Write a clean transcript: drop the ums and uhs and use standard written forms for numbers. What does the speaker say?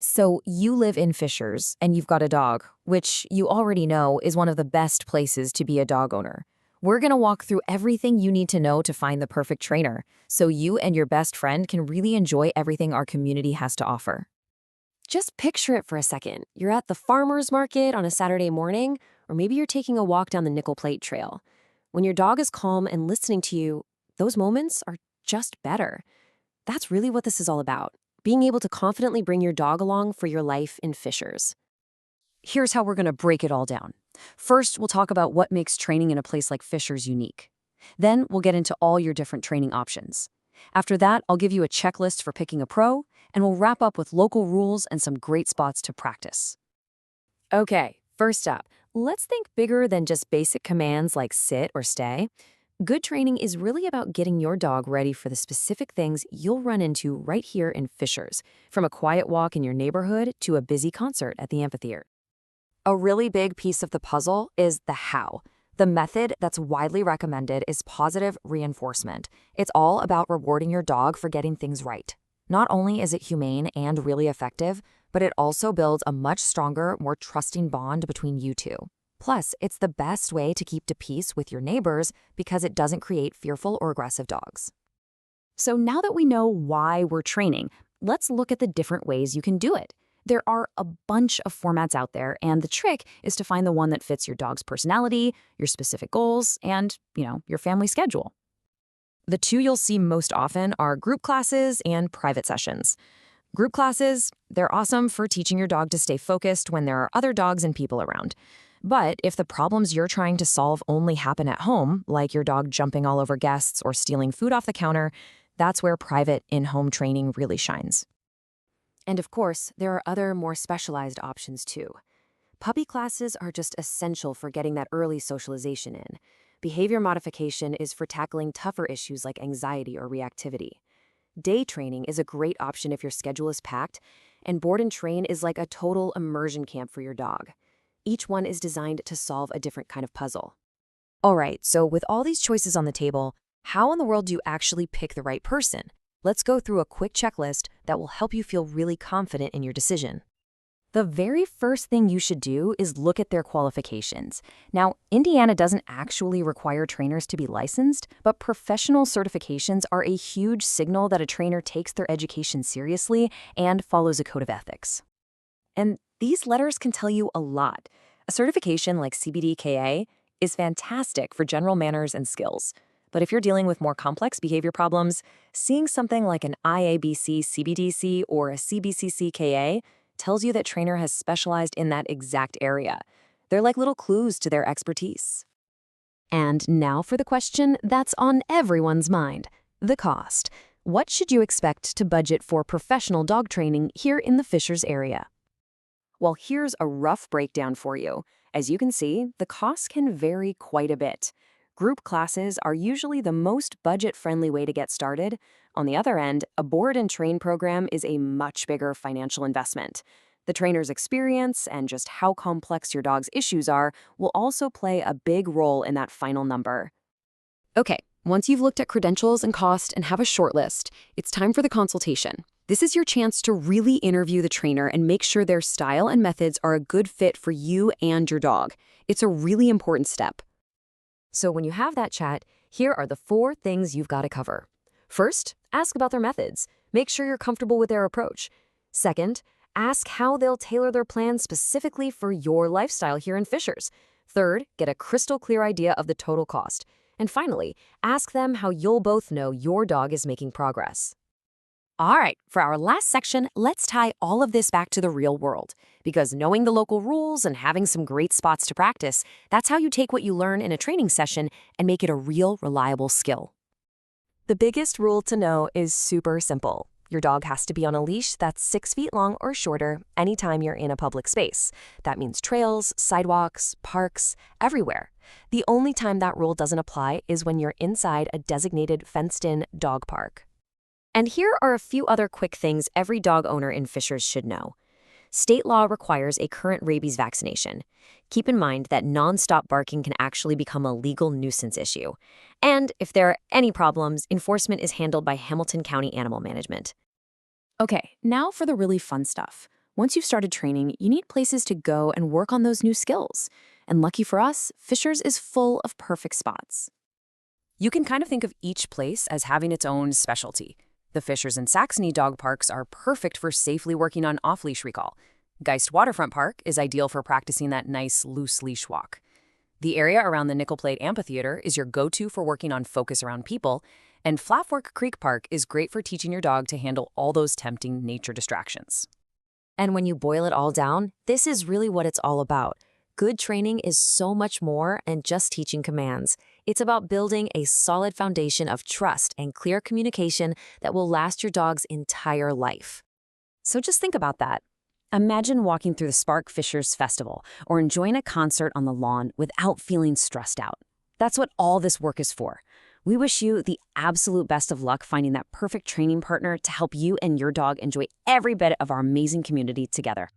So you live in Fishers and you've got a dog, which you already know is one of the best places to be a dog owner. We're going to walk through everything you need to know to find the perfect trainer, so you and your best friend can really enjoy everything our community has to offer. Just picture it for a second. You're at the farmer's market on a Saturday morning, or maybe you're taking a walk down the Nickel Plate Trail. When your dog is calm and listening to you, those moments are just better. That's really what this is all about, being able to confidently bring your dog along for your life in Fishers. Here's how we're going to break it all down. First, we'll talk about what makes training in a place like Fishers unique. Then, we'll get into all your different training options. After that, I'll give you a checklist for picking a pro, and we'll wrap up with local rules and some great spots to practice. Okay, first up, let's think bigger than just basic commands like sit or stay. Good training is really about getting your dog ready for the specific things you'll run into right here in Fishers, from a quiet walk in your neighborhood to a busy concert at the amphitheater. A really big piece of the puzzle is the how. The method that's widely recommended is positive reinforcement. It's all about rewarding your dog for getting things right. Not only is it humane and really effective, but it also builds a much stronger, more trusting bond between you two. Plus, it's the best way to keep the peace with your neighbors because it doesn't create fearful or aggressive dogs. So now that we know why we're training, let's look at the different ways you can do it. There are a bunch of formats out there, and the trick is to find the one that fits your dog's personality, your specific goals, and, your family schedule. The two you'll see most often are group classes and private sessions. Group classes, they're awesome for teaching your dog to stay focused when there are other dogs and people around. But if the problems you're trying to solve only happen at home, like your dog jumping all over guests or stealing food off the counter, that's where private in-home training really shines. And of course, there are other more specialized options too. Puppy classes are just essential for getting that early socialization in. Behavior modification is for tackling tougher issues like anxiety or reactivity. Day training is a great option if your schedule is packed, and board and train is like a total immersion camp for your dog. Each one is designed to solve a different kind of puzzle. All right, so with all these choices on the table, how in the world do you actually pick the right person? Let's go through a quick checklist that will help you feel really confident in your decision. The very first thing you should do is look at their qualifications. Now, Indiana doesn't actually require trainers to be licensed, but professional certifications are a huge signal that a trainer takes their education seriously and follows a code of ethics. And these letters can tell you a lot. A certification like CBDKA is fantastic for general manners and skills. But if you're dealing with more complex behavior problems, seeing something like an IABC CBDC or a CBCCKA tells you that trainer has specialized in that exact area. They're like little clues to their expertise. And now for the question that's on everyone's mind, the cost. What should you expect to budget for professional dog training here in the Fishers area? Well, here's a rough breakdown for you. As you can see, the costs can vary quite a bit. Group classes are usually the most budget-friendly way to get started. On the other end, a board and train program is a much bigger financial investment. The trainer's experience and just how complex your dog's issues are will also play a big role in that final number. Okay, once you've looked at credentials and cost and have a short list, it's time for the consultation. This is your chance to really interview the trainer and make sure their style and methods are a good fit for you and your dog. It's a really important step. So when you have that chat, here are the 4 things you've got to cover. First, ask about their methods. Make sure you're comfortable with their approach. Second, ask how they'll tailor their plan specifically for your lifestyle here in Fishers. Third, get a crystal clear idea of the total cost. And finally, ask them how you'll both know your dog is making progress. All right, for our last section, let's tie all of this back to the real world. Because knowing the local rules and having some great spots to practice, that's how you take what you learn in a training session and make it a real, reliable skill. The biggest rule to know is super simple. Your dog has to be on a leash that's 6 feet long or shorter anytime you're in a public space. That means trails, sidewalks, parks, everywhere. The only time that rule doesn't apply is when you're inside a designated fenced-in dog park. And here are a few other quick things every dog owner in Fishers should know. State law requires a current rabies vaccination. Keep in mind that nonstop barking can actually become a legal nuisance issue. And if there are any problems, enforcement is handled by Hamilton County Animal Management. Okay, now for the really fun stuff. Once you've started training, you need places to go and work on those new skills. And lucky for us, Fishers is full of perfect spots. You can kind of think of each place as having its own specialty. The Fishers and Saxony dog parks are perfect for safely working on off-leash recall. Geist Waterfront Park is ideal for practicing that nice loose leash walk. The area around the Nickel Plate Amphitheater is your go-to for working on focus around people, and Flat Fork Creek Park is great for teaching your dog to handle all those tempting nature distractions. And when you boil it all down, this is really what it's all about. Good training is so much more than just teaching commands. It's about building a solid foundation of trust and clear communication that will last your dog's entire life. So just think about that. Imagine walking through the Spark Fishers Festival or enjoying a concert on the lawn without feeling stressed out. That's what all this work is for. We wish you the absolute best of luck finding that perfect training partner to help you and your dog enjoy every bit of our amazing community together.